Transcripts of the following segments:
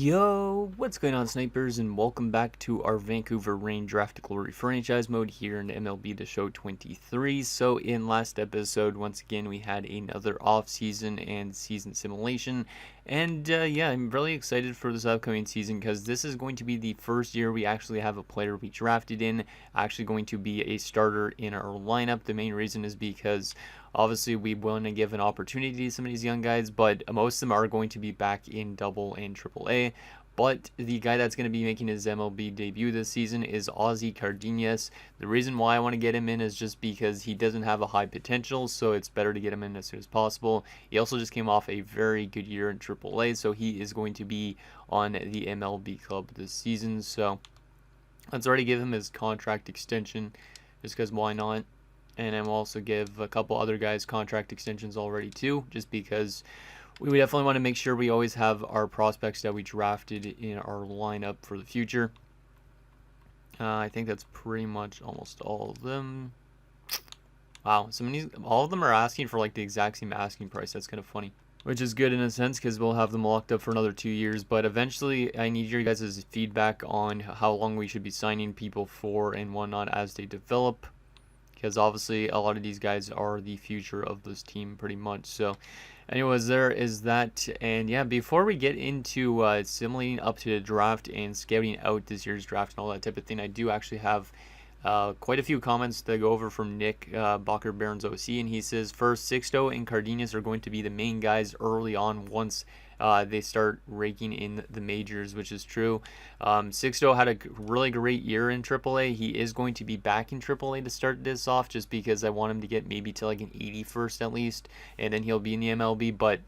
Yo, what's going on, snipers, and welcome back to our Vancouver Rain Draft Glory franchise mode here in MLB The Show 23. So in last episode, once again, we had another off-season and season simulation, and yeah, I'm really excited for this upcoming season because this is going to be the first year we actually have a player we drafted in actually going to be a starter in our lineup. The main reason is because obviously, we want to give an opportunity to some of these young guys, but most of them are going to be back in Double and Triple A. But the guy that's going to be making his MLB debut this season is Ozzy Cardenas. The reason why I want to get him in is just because he doesn't have a high potential, so it's better to get him in as soon as possible. He also just came off a very good year in Triple A, so he is going to be on the MLB club this season. So let's already give him his contract extension, just because why not? And then we'll also give a couple other guys contract extensions already too, just because we definitely want to make sure we always have our prospects that we drafted in our lineup for the future. I think that's pretty much almost all of them. Wow, all of them are asking for like the exact same asking price. That's kind of funny. Which is good in a sense because we'll have them locked up for another 2 years. But eventually, I need your guys' feedback on how long we should be signing people for and whatnot as they develop. Because obviously a lot of these guys are the future of this team pretty much. So anyways, there is that. And yeah, before we get into simulating up to the draft and scouting out this year's draft and all that type of thing, I do actually have quite a few comments to go over from Nick Bacher Barons OC, and he says first, Sixto and Cardenas are going to be the main guys early on once they start raking in the majors, which is true. Sixto had a really great year in AAA. He is going to be back in AAA to start this off, just because I want him to get maybe to like an 81st at least, and then he'll be in the MLB. But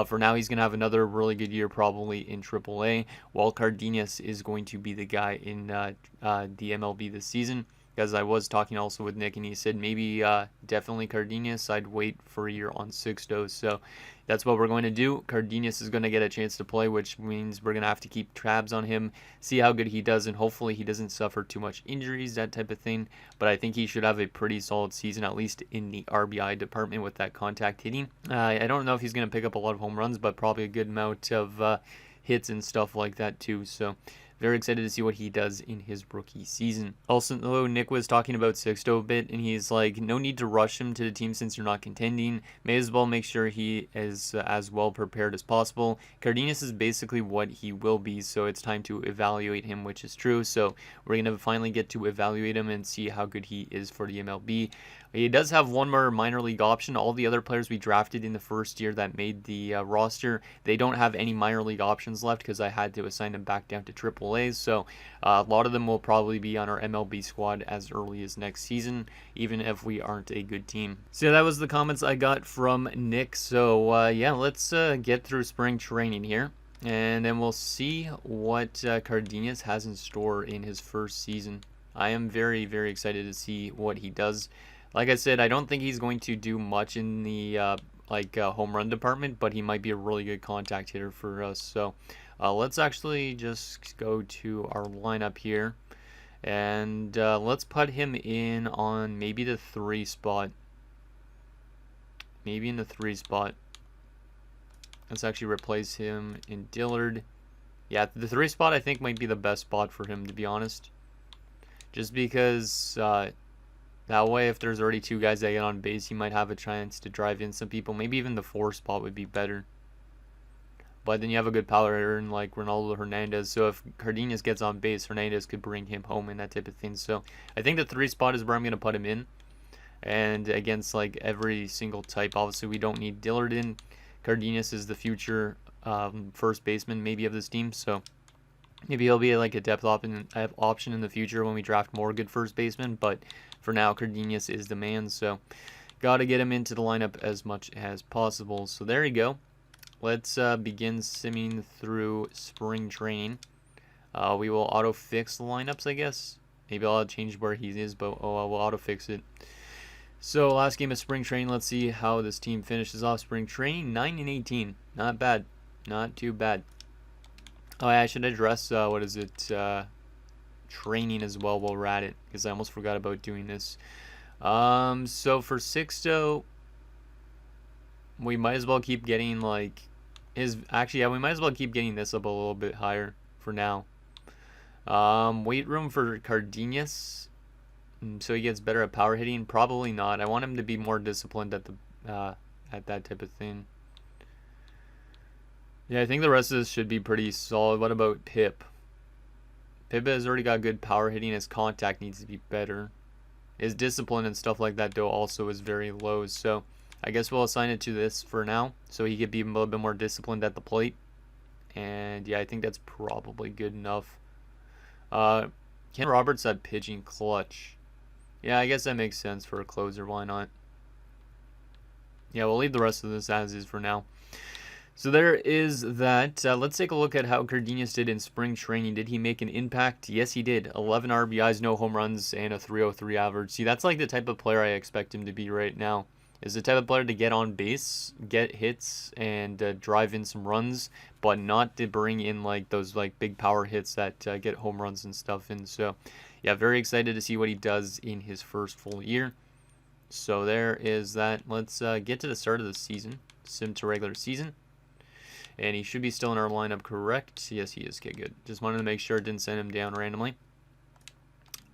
for now, he's going to have another really good year probably in AAA, while Cardenas is going to be the guy in the MLB this season. Because I was talking also with Nick, and he said maybe definitely Cardenas. I'd wait for a year on Sixto. So that's what we're going to do. Cardenas is going to get a chance to play, which means we're going to have to keep tabs on him, see how good he does, and hopefully he doesn't suffer too much injuries, that type of thing. But I think he should have a pretty solid season, at least in the RBI department with that contact hitting. I don't know if he's going to pick up a lot of home runs, but probably a good amount of hits and stuff like that too. So very excited to see what he does in his rookie season. Also, though, Nick was talking about Sixto a bit, and he's like, no need to rush him to the team since you're not contending. May as well make sure he is as well prepared as possible. Cardenas is basically what he will be, so it's time to evaluate him, which is true. So we're going to finally get to evaluate him and see how good he is for the MLB. He does have one more minor league option. All the other players we drafted in the first year that made the roster, they don't have any minor league options left because I had to assign them back down to AAA. So a lot of them will probably be on our MLB squad as early as next season, even if we aren't a good team. So that was the comments I got from Nick. So yeah, let's get through spring training here, and then we'll see what Cardenas has in store in his first season. I am very, very excited to see what he does. Like I said, I don't think he's going to do much in the home run department, but he might be a really good contact hitter for us. So let's actually just go to our lineup here, and let's put him in on maybe the 3 spot. Maybe in the 3 spot. Let's actually replace him in Dillard. Yeah, the 3 spot I think might be the best spot for him, to be honest. Just because that way, if there's already 2 guys that get on base, he might have a chance to drive in some people. Maybe even the 4 spot would be better. But then you have a good power hitter in like Ronaldo Hernandez. So if Cardenas gets on base, Hernandez could bring him home and that type of thing. So I think the 3 spot is where I'm going to put him in. And against like every single type, obviously we don't need Dillard in. Cardenas is the future first baseman maybe of this team. So maybe he'll be like a depth option in the future when we draft more good first basemen. But for now, Cardenas is the man, so got to get him into the lineup as much as possible. So there you go. Let's begin simming through spring training. We will auto-fix the lineups, I guess. Maybe I'll change where he is, but we'll auto-fix it. So last game of spring training, let's see how this team finishes off spring training. 9-18. Not bad. Not too bad. Oh, yeah, I should address, training as well while we're at it, because I almost forgot about doing this. So for Sixto, we might as well keep getting like Actually, yeah, we might as well keep getting this up a little bit higher for now. Weight room for Cardenas, so he gets better at power hitting. Probably not. I want him to be more disciplined at that type of thing. Yeah, I think the rest of this should be pretty solid. What about Pip? Pip has already got good power hitting. His contact needs to be better. His discipline and stuff like that, though, also is very low. So I guess we'll assign it to this for now, so he could be a little bit more disciplined at the plate. And yeah, I think that's probably good enough. Ken Roberts at pitching clutch. Yeah, I guess that makes sense for a closer. Why not? Yeah, we'll leave the rest of this as is for now. So there is that. Let's take a look at how Cardenas did in spring training. Did he make an impact? Yes, he did. 11 RBIs, no home runs, and a 303 average. See, that's like the type of player I expect him to be right now. Is the type of player to get on base, get hits, and drive in some runs, but not to bring in like those like big power hits that get home runs and stuff. And so, yeah, very excited to see what he does in his first full year. So there is that. Let's get to the start of the season. Sim to regular season. And he should be still in our lineup, correct? Yes, he is. Okay, good. Just wanted to make sure it didn't send him down randomly.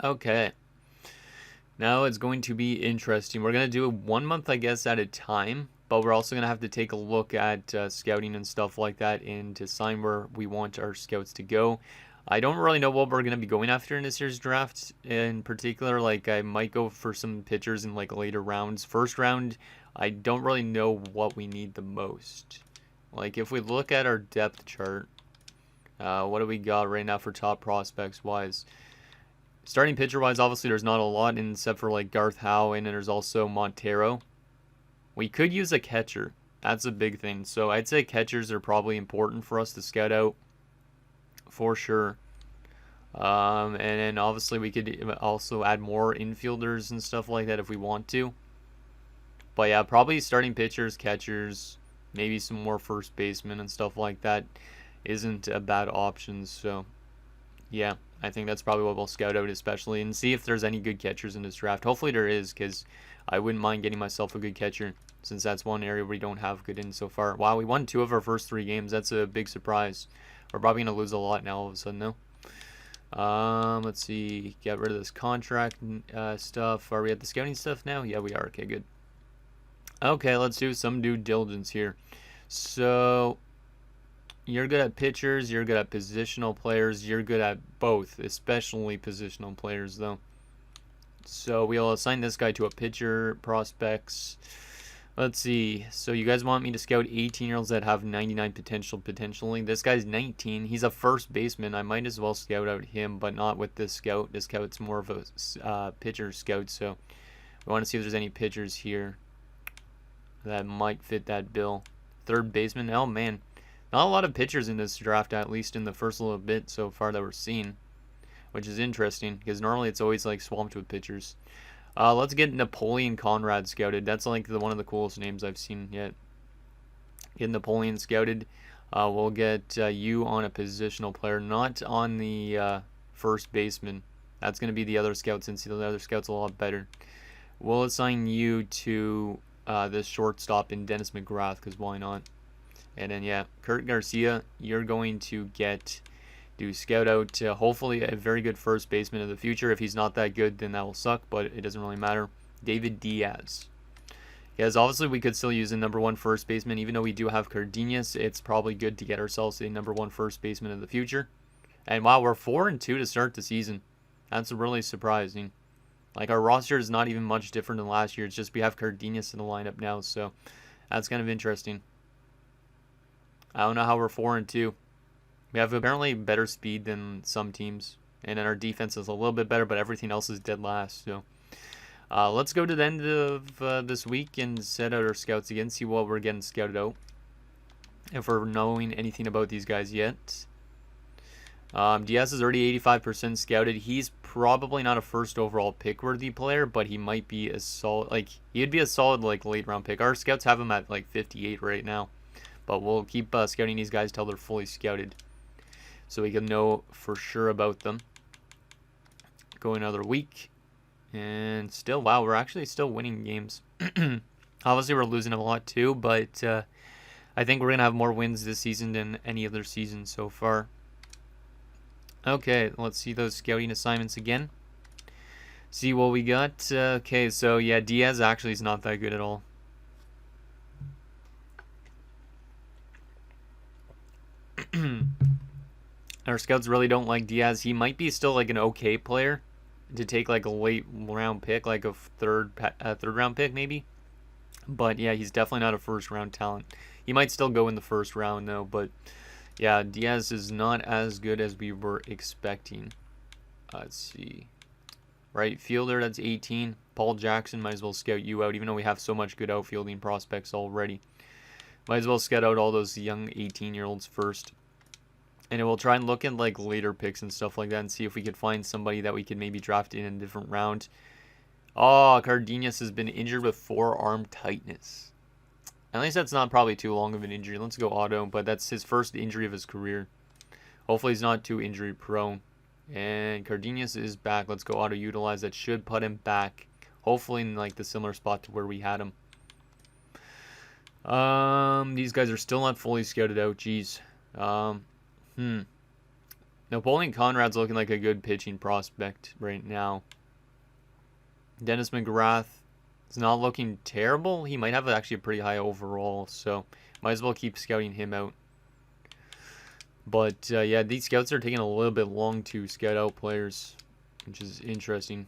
Okay. Now it's going to be interesting. We're going to do it 1 month, I guess, at a time. But we're also going to have to take a look at scouting and stuff like that and decide where we want our scouts to go. I don't really know what we're going to be going after in this year's draft in particular. Like, I might go for some pitchers in, like, later rounds. First round, I don't really know what we need the most. Like, if we look at our depth chart, what do we got right now for top prospects-wise? Starting pitcher-wise, obviously, there's not a lot, except for, like, Garth Howe, and then there's also Montero. We could use a catcher. That's a big thing. So I'd say catchers are probably important for us to scout out, for sure. And then, obviously, we could also add more infielders and stuff like that if we want to. But, yeah, probably starting pitchers, catchers, maybe some more first basemen and stuff like that isn't a bad option. So, yeah, I think that's probably what we'll scout out, especially, and see if there's any good catchers in this draft. Hopefully there is, because I wouldn't mind getting myself a good catcher, since that's one area we don't have good in so far. Wow, we won 2 of our first 3 games. That's a big surprise. We're probably going to lose a lot now all of a sudden, though. Let's see. Get rid of this contract stuff. Are we at the scouting stuff now? Yeah, we are. Okay, good. Okay, let's do some due diligence here. So, you're good at pitchers, you're good at positional players, you're good at both, especially positional players, though. So, we'll assign this guy to a pitcher, prospects. Let's see. So, you guys want me to scout 18-year-olds that have 99 potential, potentially. This guy's 19. He's a first baseman. I might as well scout out him, but not with this scout. This scout's more of a pitcher scout, so we want to see if there's any pitchers here that might fit that bill. Third baseman. Oh, man. Not a lot of pitchers in this draft, at least in the first little bit so far that we're seeing, which is interesting, because normally it's always, like, swamped with pitchers. Let's get Napoleon Conrad scouted. That's, like, one of the coolest names I've seen yet. Get Napoleon scouted. We'll get you on a positional player, not on the first baseman. That's going to be the other scout, since the other scout's a lot better. We'll assign you to this shortstop in Dennis McGrath, because why not? And then, yeah, Kurt Garcia, you're going to do scout out hopefully a very good first baseman of the future. If he's not that good, then that will suck, but it doesn't really matter. David Diaz. Because obviously we could still use a #1 first baseman, even though we do have Cardenas. It's probably good to get ourselves a #1 first baseman of the future. And wow, we're 4-2 to start the season. That's really surprising. Like, our roster is not even much different than last year. It's just we have Cardenas in the lineup now, so that's kind of interesting. I don't know how we're 4-2. We have apparently better speed than some teams, and then our defense is a little bit better, but everything else is dead last. So let's go to the end of this week and set out our scouts again, see what we're getting scouted out, if we're knowing anything about these guys yet. Diaz is already 85% scouted. He's probably not a first overall pick worthy player, but he might be a solid, like, he'd be a solid, like, late round pick. Our scouts have him at like 58 right now, but we'll keep scouting these guys till they're fully scouted, so we can know for sure about them. Go another week, and still, wow, we're actually still winning games. Obviously we're losing a lot too, but I think we're going to have more wins this season than any other season so far. Okay, let's see those scouting assignments again. See what we got. Okay, so yeah, Diaz actually is not that good at all. Our scouts really don't like Diaz. He might be still like an okay player to take like a late round pick, like a third round pick maybe. But yeah, he's definitely not a first round talent. He might still go in the first round though, but yeah, Diaz is not as good as we were expecting. Let's see. Right fielder, that's 18. Paul Jackson, might as well scout you out, even though we have so much good outfielding prospects already. Might as well scout out all those young 18-year-olds first. And we'll try and look at like later picks and stuff like that and see if we could find somebody that we could maybe draft in a different round. Oh, Cardenas has been injured with forearm tightness. At least that's not probably too long of an injury. Let's go auto, but that's his first injury of his career. Hopefully he's not too injury prone. And Cardenas is back. Let's go auto utilize. That should put him back. Hopefully in like the similar spot to where we had him. These guys are still not fully scouted out. Jeez. Napoleon Conrad's looking like a good pitching prospect right now. Dennis McGrath is not looking terrible. He might have actually a pretty high overall, so might as well keep scouting him out. But yeah, these scouts are taking a little bit long to scout out players, which is interesting.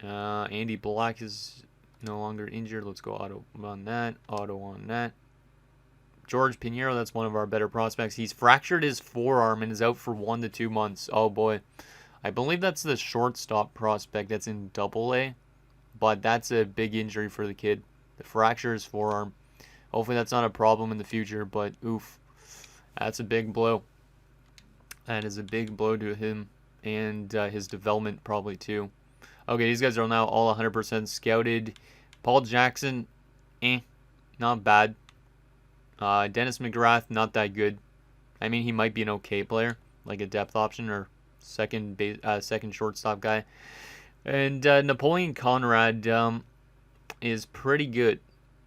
Andy Black is no longer injured. Let's go auto on that. Auto on that. George Pinheiro, that's one of our better prospects. He's fractured his forearm and is out for 1 to 2 months. Oh boy. I believe that's the shortstop prospect that's in AA. But that's a big injury for the kid. The fracture his forearm. Hopefully that's not a problem in the future, but oof. That's a big blow. That is a big blow to him and his development probably too. Okay, these guys are now all 100% scouted. Paul Jackson, not bad. Dennis McGrath, not that good. I mean, he might be an okay player, like a depth option or second shortstop guy. And Napoleon Conrad is pretty good.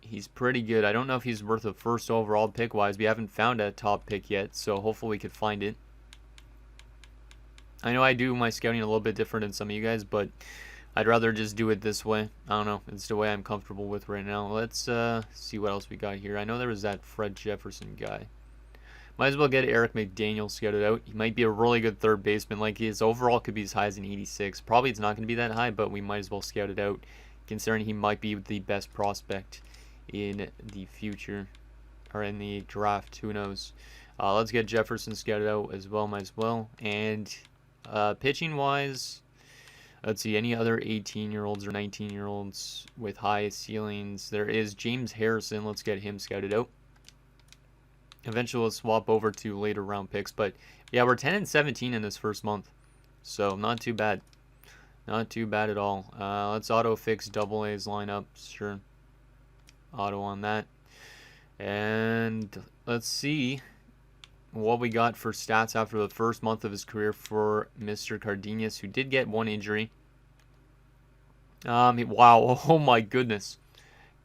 He's pretty good. I don't know if he's worth a first overall pick-wise. We haven't found a top pick yet, so hopefully we could find it. I know I do my scouting a little bit different than some of you guys, but I'd rather just do it this way. I don't know. It's the way I'm comfortable with right now. Let's see what else we got here. I know there was that Fred Jefferson guy. Might as well get Eric McDaniel scouted out. He might be a really good third baseman. Like, his overall could be as high as an 86. Probably it's not going to be that high, but we might as well scout it out, considering he might be the best prospect in the future, or in the draft. Who knows? Let's get Jefferson scouted out as well. Might as well. And pitching-wise, let's see, any other 18-year-olds or 19-year-olds with high ceilings. There is James Harrison. Let's get him scouted out. Eventually, we'll swap over to later round picks. But, yeah, we're 10 and 17 in this first month. So, not too bad. Not too bad at all. Let's auto-fix AA-'s lineup. Sure. Auto on that. And let's see what we got for stats after the first month of his career for Mr. Cardenas, who did get one injury. Wow, oh my goodness.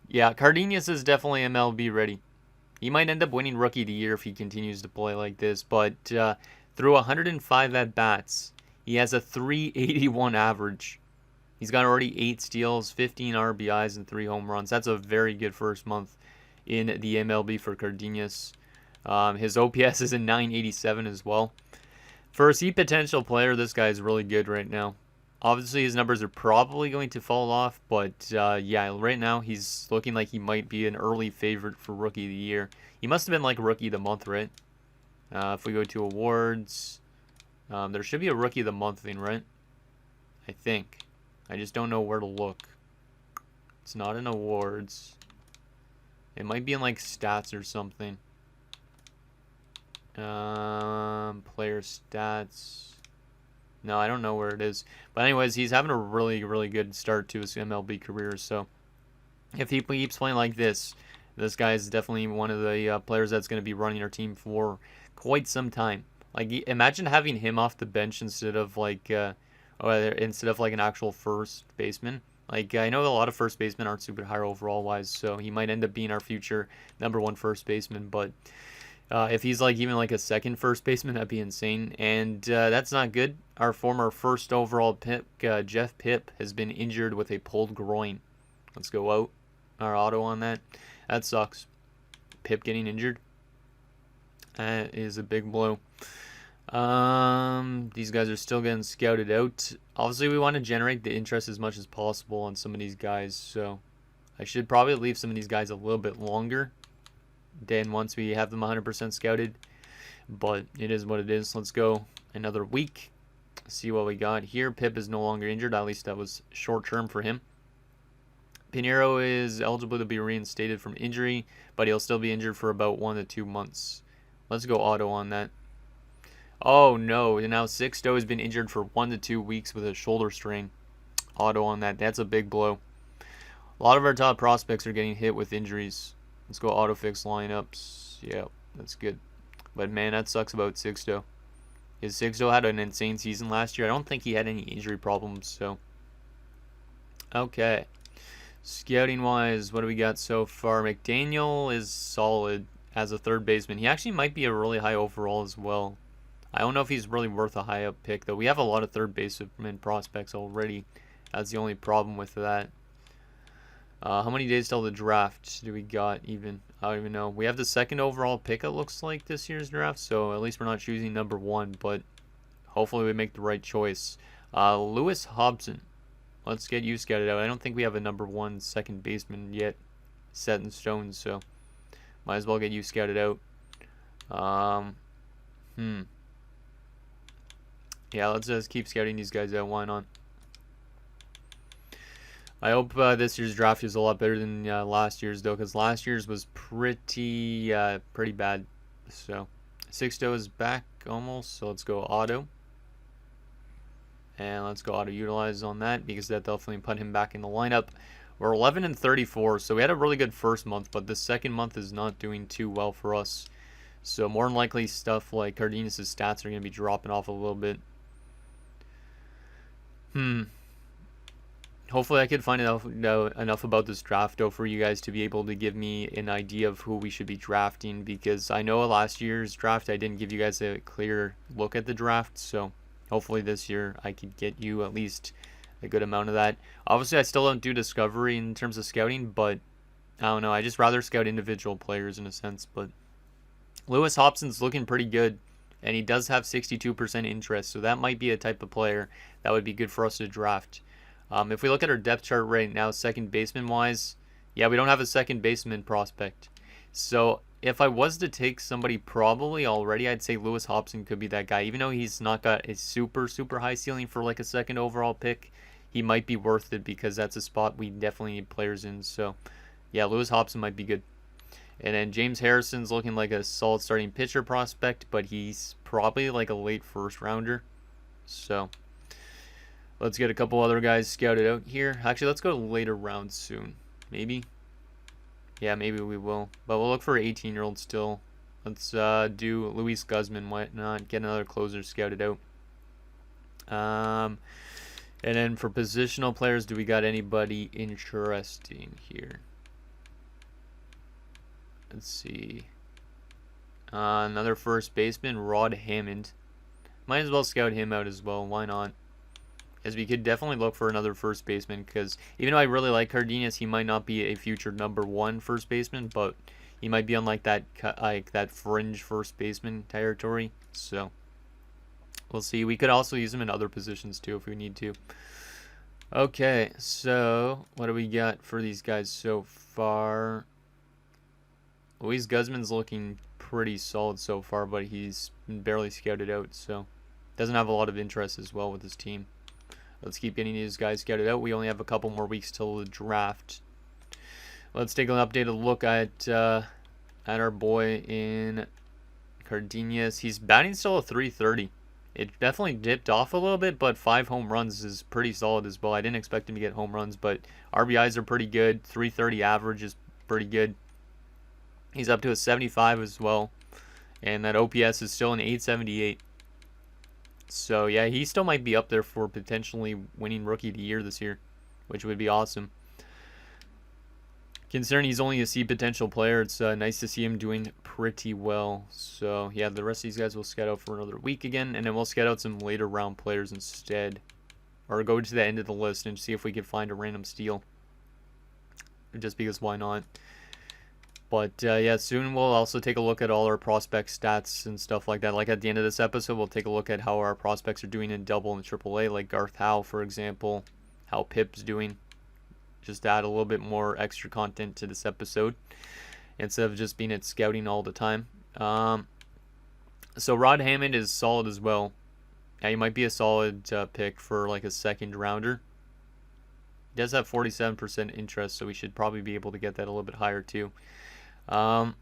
Yeah, Cardenas is definitely MLB ready. He might end up winning Rookie of the Year if he continues to play like this, but through 105 at-bats, he has a 381 average. He's got already 8 steals, 15 RBIs, and 3 home runs. That's a very good first month in the MLB for Cardenas. His OPS is a 987 as well. For a C potential player, this guy is really good right now. Obviously, his numbers are probably going to fall off, but yeah, right now he's looking like he might be an early favorite for Rookie of the Year. He must have been like Rookie of the Month, right? If we go to awards, there should be a Rookie of the Month thing, right? I think. I just don't know where to look. It's not in awards. It might be in like stats or something. Player stats. No, I don't know where it is. But anyways, he's having a really, really good start to his MLB career. So if he keeps playing like this guy is definitely one of the players that's going to be running our team for quite some time. Like, imagine having him off the bench instead of like an actual first baseman. Like, I know a lot of first basemen aren't super high overall wise, so he might end up being our future #1 first baseman. But if he's like even like a second first baseman, that'd be insane. And that's not good. Our former first overall pick, Jeff Pipp, has been injured with a pulled groin. Let's go out our auto on that. That sucks. Pipp getting injured. That is a big blow. These guys are still getting scouted out. Obviously, we want to generate the interest as much as possible on some of these guys, so I should probably leave some of these guys a little bit longer than once we have them 100% scouted, but it is what it is. Let's go another week, see what we got here. Pipp is no longer injured, at least that was short term for him. Pinheiro is eligible to be reinstated from injury, but he'll still be injured for about 1 to 2 months. Let's go auto on that. Oh no, now Sixto has been injured for 1 to 2 weeks with a shoulder strain. Auto on that. That's a big blow. A lot of our top prospects are getting hit with injuries. Let's go auto fix lineups. Yeah, that's good. But man, that sucks about Sixto. Because Sixto had an insane season last year. I don't think he had any injury problems, so. Okay. Scouting wise, what do we got so far? McDaniel is solid as a third baseman. He actually might be a really high overall as well. I don't know if he's really worth a high up pick, though. We have a lot of third baseman prospects already. That's the only problem with that. How many days till the draft do we got even? I don't even know. We have the second overall pick, it looks like, this year's draft, so at least we're not choosing #1, but hopefully we make the right choice. Lewis Hobson. Let's get you scouted out. I don't think we have a #1 second baseman yet set in stone, so might as well get you scouted out. Yeah, let's just keep scouting these guys out. Why not? I hope this year's draft is a lot better than last year's, though, because last year's was pretty bad. So, Sixto is back almost, so let's go auto. And let's go auto utilize on that, because that definitely put him back in the lineup. We're 11 and 34, so we had a really good first month, but the second month is not doing too well for us. So more than likely stuff like Cardenas' stats are going to be dropping off a little bit. Hopefully I could find enough about this draft, though, for you guys to be able to give me an idea of who we should be drafting, because I know last year's draft I didn't give you guys a clear look at the draft, so hopefully this year I could get you at least a good amount of that. Obviously I still don't do discovery in terms of scouting, but I don't know, I just rather scout individual players in a sense. But Lewis Hobson's looking pretty good, and he does have 62% interest, so that might be a type of player that would be good for us to draft. If we look at our depth chart right now, second baseman wise, yeah, we don't have a second baseman prospect. So if I was to take somebody probably already, I'd say Lewis Hobson could be that guy. Even though he's not got a super high ceiling for like a second overall pick, he might be worth it, because that's a spot we definitely need players in. So yeah, Lewis Hobson might be good. And then James Harrison's looking like a solid starting pitcher prospect, but he's probably like a late first rounder. So let's get a couple other guys scouted out here. Actually, let's go to later rounds soon. Maybe. Yeah, maybe we will. But we'll look for an 18-year-old still. Let's do Luis Guzman. Why not get another closer scouted out? And then for positional players, do we got anybody interesting here? Let's see. Another first baseman, Rod Hammond. Might as well scout him out as well. Why not? As we could definitely look for another first baseman, because even though I really like Cardenas, he might not be a future #1 first baseman, but he might be on like that fringe first baseman territory. So we'll see. We could also use him in other positions too if we need to. Okay, so what do we got for these guys so far? Luis Guzman's looking pretty solid so far, but he's been barely scouted out, so doesn't have a lot of interest as well with his team. Let's keep getting these guys scouted out. We only have a couple more weeks till the draft. Let's take an updated look at our boy in Cardenas. He's batting still at .330. It definitely dipped off a little bit, but 5 home runs is pretty solid as well. I didn't expect him to get home runs, but RBIs are pretty good. .330 average is pretty good. He's up to a 75 as well, and that OPS is still an 878. So yeah, he still might be up there for potentially winning Rookie of the Year this year. which would be awesome. Considering he's only a C potential player, it's nice to see him doing pretty well. So yeah, the rest of these guys will scout out for another week again, and then we'll scout out some later round players instead, or go to the end of the list and see if we can find a random steal. Just because why not? But yeah, soon we'll also take a look at all our prospect stats and stuff like that. Like at the end of this episode, we'll take a look at how our prospects are doing in double and triple A, like Garth Howe, for example, how Pip's doing. Just to add a little bit more extra content to this episode instead of just being at scouting all the time. So Rod Hammond is solid as well. Yeah, he might be a solid pick for like a second rounder. He does have 47% interest, so we should probably be able to get that a little bit higher too. And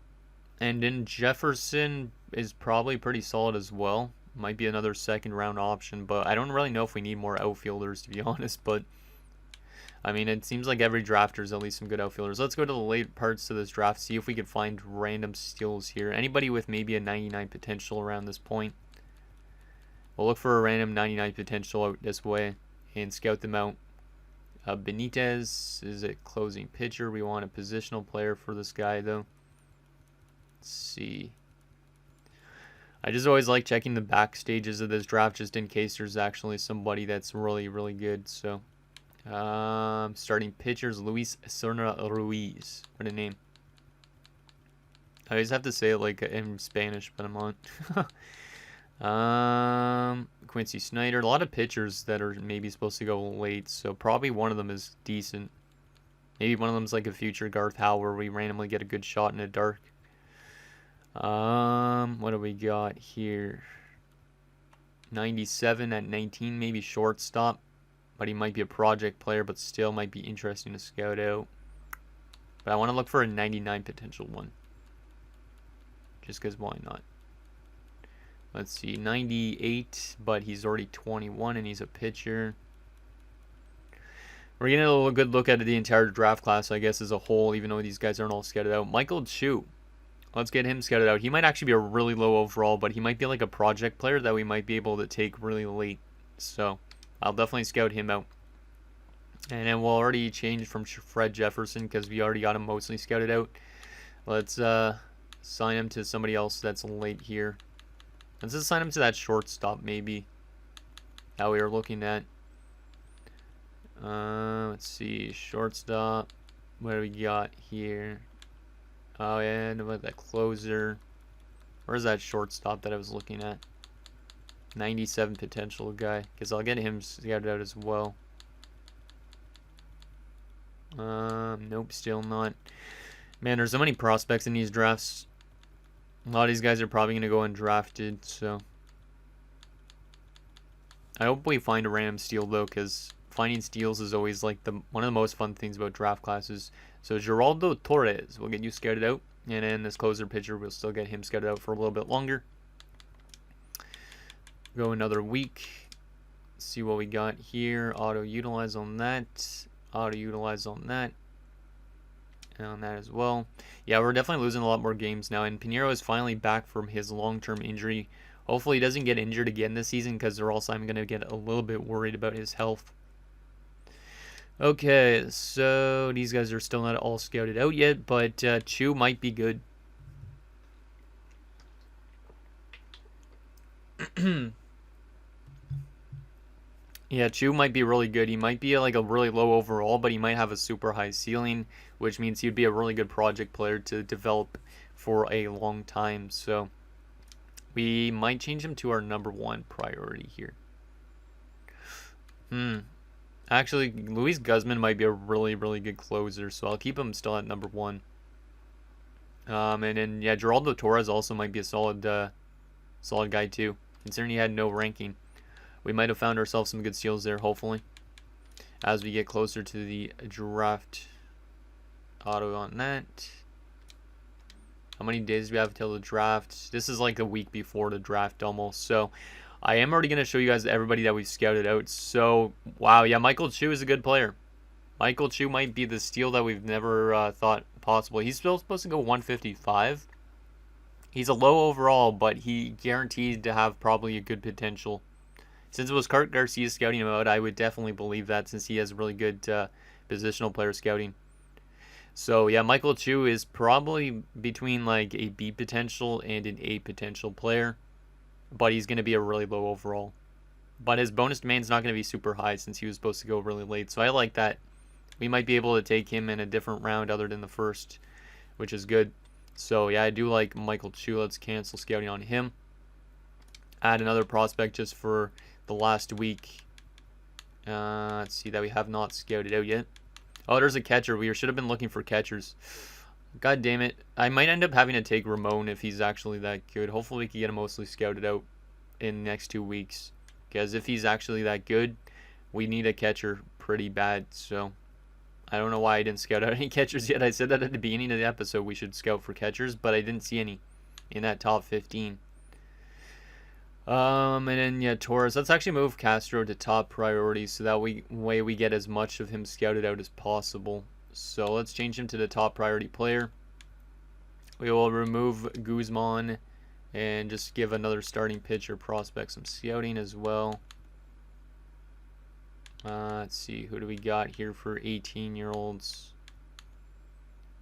then Jefferson is probably pretty solid as well. Might be another second round option, but I don't really know if we need more outfielders, to be honest. But I mean, it seems like every drafter is at least some good outfielders. Let's go to the late parts of this draft, see if we can find random steals here. Anybody with maybe a 99 potential around this point. We'll look for a random 99 potential out this way and scout them out. Benitez is a closing pitcher. We want a positional player for this guy, though. Let's see. I just always like checking the back stages of this draft just in case there's actually somebody that's really, really good. So, starting pitchers, Luis Serna Ruiz. What a name. I always have to say it like in Spanish, but I'm not. Quincy Snyder. A lot of pitchers that are maybe supposed to go late, so probably one of them is decent. Maybe one of them is like a future Garth Howe where we randomly get a good shot in the dark. What do we got here? 97 at 19, maybe shortstop. But he might be a project player, but still might be interesting to scout out. But I want to look for a 99 potential one. Just because why not? Let's see, 98, but he's already 21 and he's a pitcher. We're getting a little good look at the entire draft class, I guess, as a whole, even though these guys aren't all scouted out. Michael Chu. Let's get him scouted out. He might actually be a really low overall, but he might be like a project player that we might be able to take really late. So I'll definitely scout him out. And then we'll already change from Fred Jefferson because we already got him mostly scouted out. Let's sign him to somebody else that's late here. Let's just sign him to that shortstop maybe that we were looking at. Let's see, shortstop. What do we got here? Oh yeah, and about that closer. Where's that shortstop that I was looking at? 97 potential guy, because I'll get him scouted out as well. Nope, still not. Man, there's so many prospects in these drafts. A lot of these guys are probably going to go undrafted, so I hope we find a random steal though, because finding steals is always like one of the most fun things about draft classes. So Geraldo Torres will get you scouted out, and then this closer pitcher will still get him scouted out for a little bit longer. Go another week. See what we got here. Auto utilize on that. Auto utilize on that. And on that as well. Yeah, we're definitely losing a lot more games now, and Pinheiro is finally back from his long-term injury. Hopefully he doesn't get injured again this season, because or else I'm going to get a little bit worried about his health. Okay, so these guys are still not all scouted out yet, but Chu might be good. Yeah, Chu might be really good. He might be like a really low overall, but he might have a super high ceiling, which means he'd be a really good project player to develop for a long time. So we might change him to our #1 priority here. Actually, Luis Guzman might be a really, really good closer, so I'll keep him still at #1. And then, yeah, Geraldo Torres also might be a solid solid guy too, considering he had no ranking. We might have found ourselves some good steals there, hopefully, as we get closer to the draft. Auto on that. How many days do we have till the draft? This is like a week before the draft almost, so I am already going to show you guys everybody that we've scouted out. So, wow, yeah, Michael Chu is a good player. Michael Chu might be the steal that we've never thought possible. He's still supposed to go 155. He's a low overall, but he guaranteed to have probably a good potential. Since it was Cart Garcia scouting him out, I would definitely believe that since he has really good positional player scouting. So yeah, Michael Chu is probably between like a B potential and an A potential player, but he's going to be a really low overall. But his bonus demand's not going to be super high since he was supposed to go really late. So I like that. We might be able to take him in a different round other than the first, which is good. So yeah, I do like Michael Chu. Let's cancel scouting on him. Add another prospect just for the last week. Let's see that we have not scouted out yet. Oh, there's a catcher. We should have been looking for catchers. God damn it. I might end up having to take Ramon if he's actually that good. Hopefully we can get him mostly scouted out in the next 2 weeks. Because if he's actually that good, we need a catcher pretty bad. So I don't know why I didn't scout out any catchers yet. I said that at the beginning of the episode we should scout for catchers, but I didn't see any in that top 15. And then yeah, Torres. Let's actually move Castro to top priority so that way we get as much of him scouted out as possible. So let's change him to the top priority player. We will remove Guzman and just give another starting pitcher prospect some scouting as well. Let's see, who do we got here for 18-year-olds?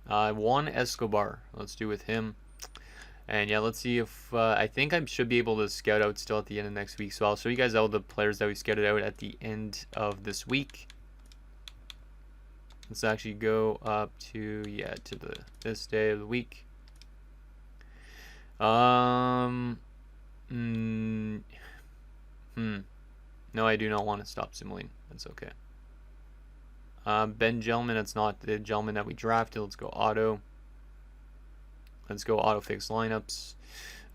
Juan Escobar. Let's do with him. And yeah, let's see if I think I should be able to scout out still at the end of next week. So I'll show you guys all the players that we scouted out at the end of this week. Let's actually go up to this day of the week. No, I do not want to stop simulating. That's okay. Ben Gentleman, that's not the gentleman that we drafted. Let's go auto. Let's go auto fix lineups.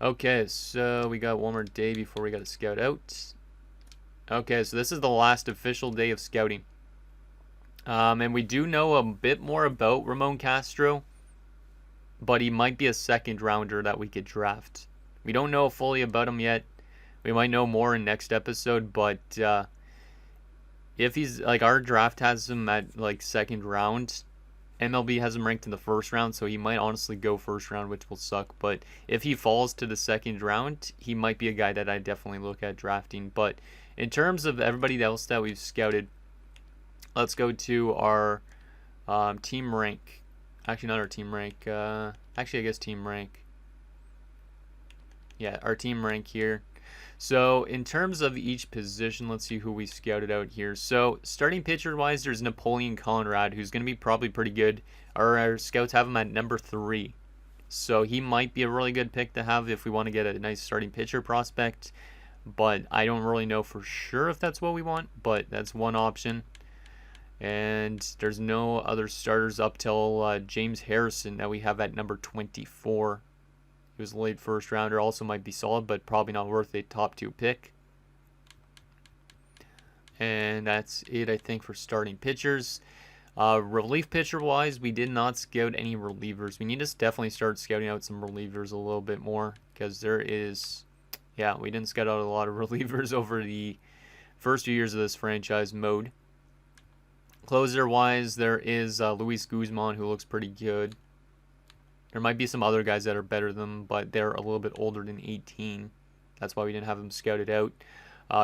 Okay, so we got one more day before we got to scout out. Okay, so this is the last official day of scouting. And we do know a bit more about Ramon Castro, but he might be a second rounder that we could draft. We don't know fully about him yet. We might know more in next episode, but if he's like our draft has him at like second round, MLB has him ranked in the first round, so he might honestly go first round, which will suck. But if he falls to the second round, he might be a guy that I definitely look at drafting. But in terms of everybody else that we've scouted, let's go to our team rank. Actually, not our team rank. Actually, I guess team rank. Yeah, our team rank here. So in terms of each position, let's see who we scouted out here. So starting pitcher wise, there's Napoleon Conrad, who's going to be probably pretty good. Our scouts have him at number 3. So he might be a really good pick to have if we want to get a nice starting pitcher prospect. But I don't really know for sure if that's what we want, but that's one option. And there's no other starters up till James Harrison that we have at number 24. He was a late first rounder, also might be solid, but probably not worth a top 2 pick. And that's it, I think, for starting pitchers. Relief pitcher wise, we did not scout any relievers. We need to definitely start scouting out some relievers a little bit more, because there is, yeah, we didn't scout out a lot of relievers over the first few years of this franchise mode. Closer wise, there is Luis Guzman, who looks pretty good. There might be some other guys that are better than them, but they're a little bit older than 18. That's why we didn't have them scouted out.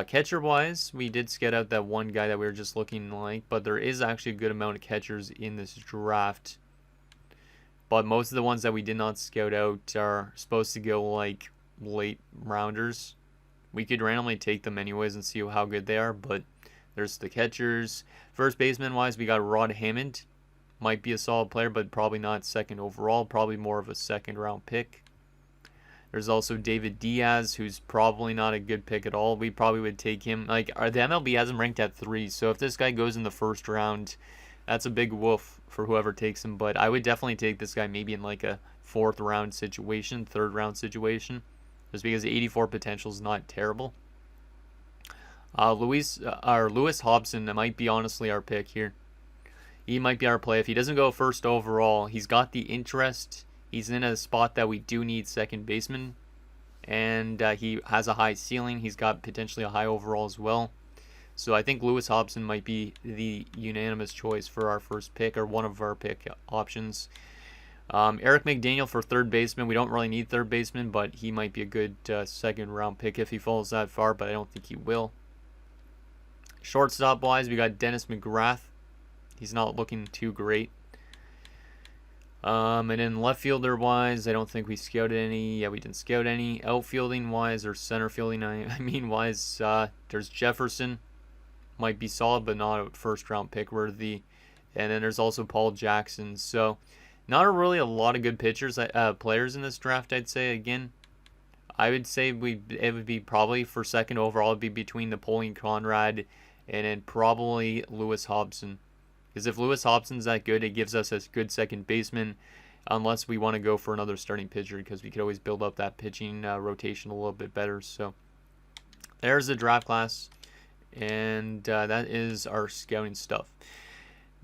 Catcher-wise, we did scout out that one guy that we were just looking like, but there is actually a good amount of catchers in this draft. But most of the ones that we did not scout out are supposed to go like late rounders. We could randomly take them anyways and see how good they are, but there's the catchers. First baseman-wise, we got Rod Hammond. Might be a solid player, but probably not second overall. Probably more of a second round pick. There's also David Diaz, who's probably not a good pick at all. We probably would take him. Like, the MLB has him ranked at 3, so if this guy goes in the first round, that's a big woof for whoever takes him. But I would definitely take this guy maybe in like a 4th round situation, 3rd round situation, just because 84 potential is not terrible. Lewis Hobson might be honestly our pick here. He might be our play. If he doesn't go first overall, he's got the interest. He's in a spot that we do need second baseman. And he has a high ceiling. He's got potentially a high overall as well. So I think Lewis Hobson might be the unanimous choice for our first pick, or one of our pick options. Eric McDaniel for third baseman. We don't really need third baseman, but he might be a good second round pick if he falls that far, but I don't think he will. Shortstop-wise, we got Dennis McGrath. He's not looking too great. And then left fielder-wise, I don't think we scouted any. Yeah, we didn't scout any. Outfielding-wise, or center fielding, I mean, wise, there's Jefferson. Might be solid, but not a first-round pick worthy. And then there's also Paul Jackson. So, not really a lot of good players in this draft, I'd say. Again, I would say it would be probably for second overall, it'd be between Napoleon Conrad and then probably Lewis Hobson. Because if Lewis Hobson's that good, it gives us a good second baseman, unless we want to go for another starting pitcher, because we could always build up that pitching rotation a little bit better. So there's the draft class, and that is our scouting stuff.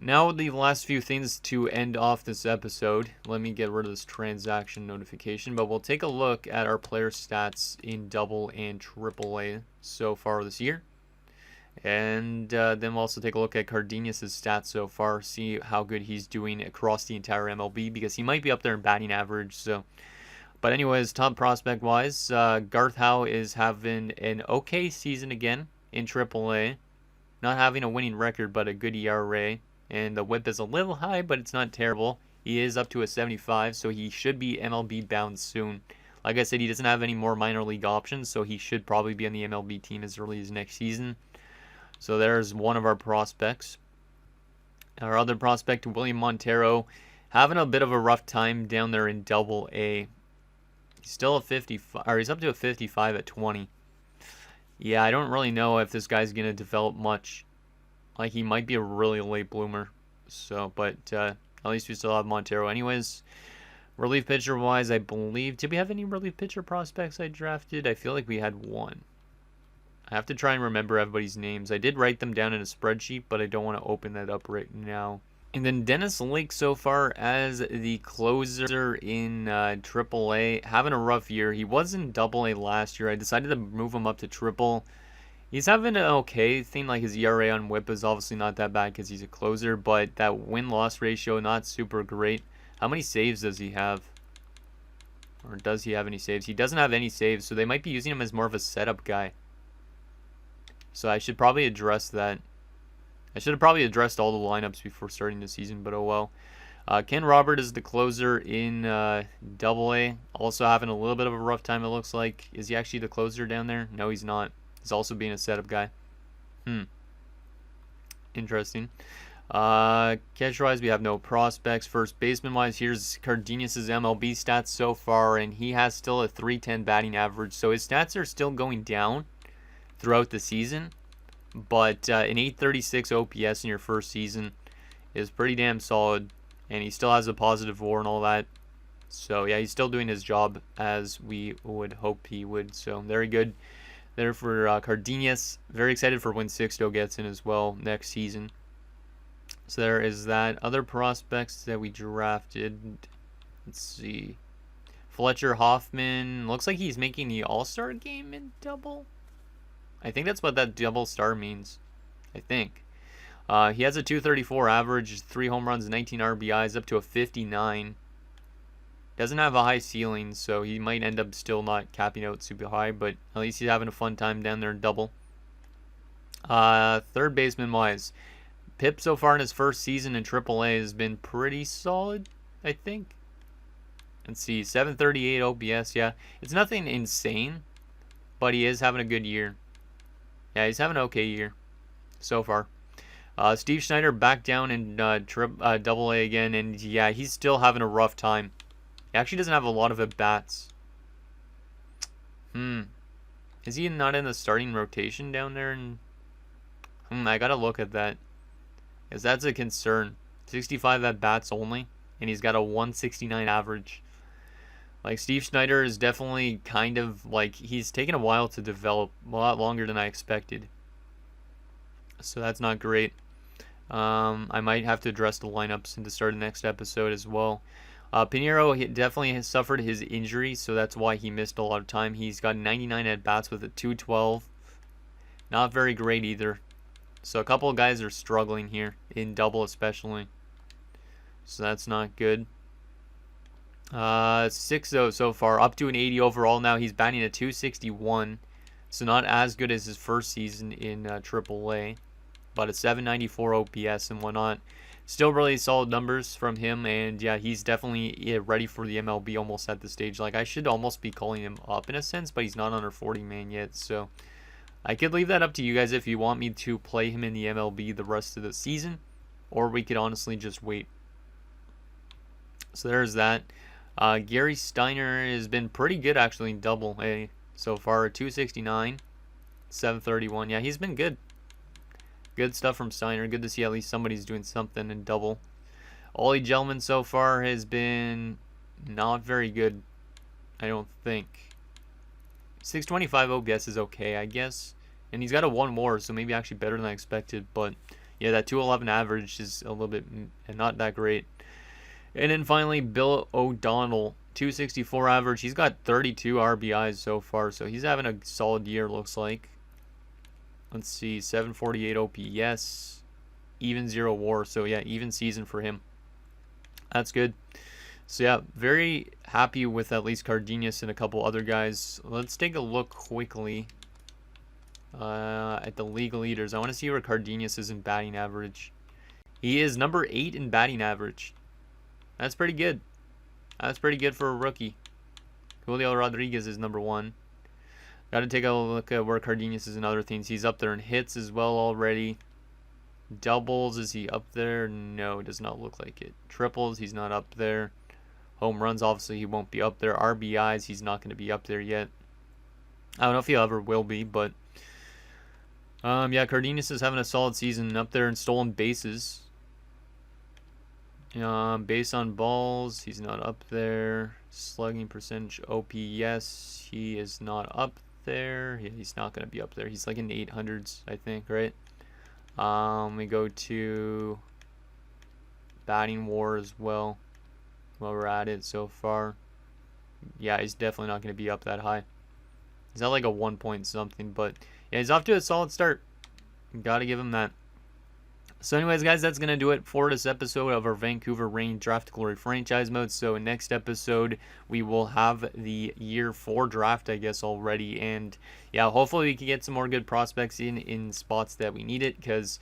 Now the last few things to end off this episode. Let me get rid of this transaction notification, but we'll take a look at our player stats in Double and Triple A so far this year. And then we'll also take a look at Cardenas' stats so far, see how good he's doing across the entire MLB, because he might be up there in batting average. So, but anyways, top prospect wise, Garth Howe is having an okay season again in AAA, not having a winning record but a good ERA, and the WHIP is a little high, but it's not terrible. He is up to a 75, so he should be MLB bound soon. Like I said, he doesn't have any more minor league options, so he should probably be on the MLB team as early as next season. So there's one of our prospects. Our other prospect, William Montero, having a bit of a rough time down there in Double A. He's still a 55, or he's up to a 55 at 20. Yeah, I don't really know if this guy's gonna develop much. Like, he might be a really late bloomer. So, but at least we still have Montero. Anyways, relief pitcher wise, I believe, did we have any relief pitcher prospects I drafted? I feel like we had one. I have to try and remember everybody's names. I did write them down in a spreadsheet, but I don't want to open that up right now. And then Dennis Lake so far as the closer in AAA, having a rough year. He was in AA last year. I decided to move him up to Triple. He's having an okay thing, like his ERA on WHIP is obviously not that bad because he's a closer, but that win-loss ratio, not super great. How many saves does he have? Or does he have any saves? He doesn't have any saves, so they might be using him as more of a setup guy. So I should probably address that. I should have probably addressed all the lineups before starting the season, but oh well. Ken Robert is the closer in AA. Also having a little bit of a rough time, it looks like. Is he actually the closer down there? No, he's not. He's also being a setup guy. Interesting. Catcher-wise, we have no prospects. First baseman-wise, here's Cardenas' MLB stats so far, and he has still a 310 batting average. So his stats are still going down throughout the season, but an 836 OPS in your first season is pretty damn solid, and he still has a positive WAR and all that. So yeah, he's still doing his job as we would hope he would. So very good there for Cardenas. Very excited for when Sixto gets in as well next season. So there is that. Other prospects that we drafted, let's see, Fletcher Hoffman, looks like he's making the All-Star game in Double. I think that's what that double star means. I think. He has a 234 average, 3 home runs, 19 RBIs, up to a 59. Doesn't have a high ceiling, so he might end up still not capping out super high, but at least he's having a fun time down there in Double. Third baseman wise, Pip so far in his first season in AAA has been pretty solid, I think. Let's see, 738 OPS, yeah. It's nothing insane, but he is having a good year. Yeah, he's having an okay year so far. Steve Schneider back down in Double A again, and yeah, he's still having a rough time. He actually doesn't have a lot of at-bats. Is he not in the starting rotation down there? I gotta look at that, because that's a concern. 65 at-bats only, and he's got a 169 average. Like, Steve Schneider is definitely kind of, like, he's taken a while to develop, a lot longer than I expected. So that's not great. I might have to address the lineups and to start the next episode as well. Pinheiro definitely has suffered his injury, so that's why he missed a lot of time. He's got 99 at-bats with a 212. Not very great either. So a couple of guys are struggling here, in Double especially. So that's not good. 6 though so far, up to an 80 overall now. He's batting a 261, so not as good as his first season in AAA. But a 794 OPS and whatnot. Still really solid numbers from him, and yeah, he's definitely ready for the MLB almost at the stage. Like, I should almost be calling him up in a sense, but he's not under 40 man yet, so I could leave that up to you guys if you want me to play him in the MLB the rest of the season, or we could honestly just wait. So there's that. Gary Steiner has been pretty good actually in Double A so far. 269, 731. Yeah, he's been good. Good stuff from Steiner. Good to see at least somebody's doing something in Double. Ollie Gentleman so far has been not very good, I don't think. 625 OPS is okay, I guess. And he's got a 1 more, so maybe actually better than I expected. But yeah, that 211 average is a little bit not that great. And then finally, Bill O'Donnell, 264 average. He's got 32 RBIs so far, so he's having a solid year, looks like. Let's see, 748 OPS, even 0 WAR. So yeah, even season for him. That's good. So yeah, very happy with at least Cardenas and a couple other guys. Let's take a look quickly at the league leaders. I want to see where Cardenas is in batting average. He is number 8 in batting average. That's pretty good. That's pretty good for a rookie. Julio Rodriguez is number 1. Got to take a look at where Cardenas is and other things. He's up there in hits as well already. Doubles, is he up there? No, it does not look like it. Triples, he's not up there. Home runs, obviously, he won't be up there. RBIs, he's not going to be up there yet. I don't know if he ever will be, but yeah, Cardenas is having a solid season up there in stolen bases. Base on balls, he's not up there. Slugging percentage, OPS, he is not up there. He's not going to be up there. He's like in the 800s, I think, right? We go to batting WAR as well. While we're at it so far. Yeah, he's definitely not going to be up that high. He's at like a 1 point something, but yeah, he's off to a solid start. Got to give him that. So anyways, guys, that's going to do it for this episode of our Vancouver Range Draft Glory franchise mode. So in next episode, we will have the year 4 draft, I guess, already. And yeah, hopefully we can get some more good prospects in spots that we need it, because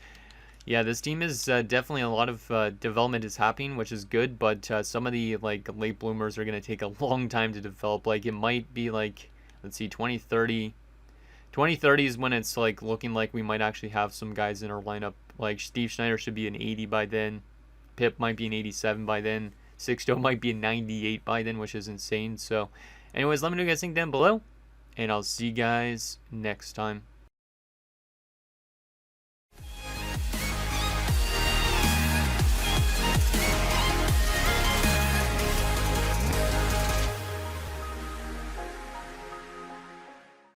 yeah, this team is definitely a lot of development is happening, which is good, but some of the like late bloomers are going to take a long time to develop. Like, it might be like, let's see, 2030. 2030 is when it's like looking like we might actually have some guys in our lineup. Like Steve Schneider should be an 80 by then. Pip might be an 87 by then. Sixto might be a 98 by then, which is insane. So anyways, let me know what you guys think down below, and I'll see you guys next time.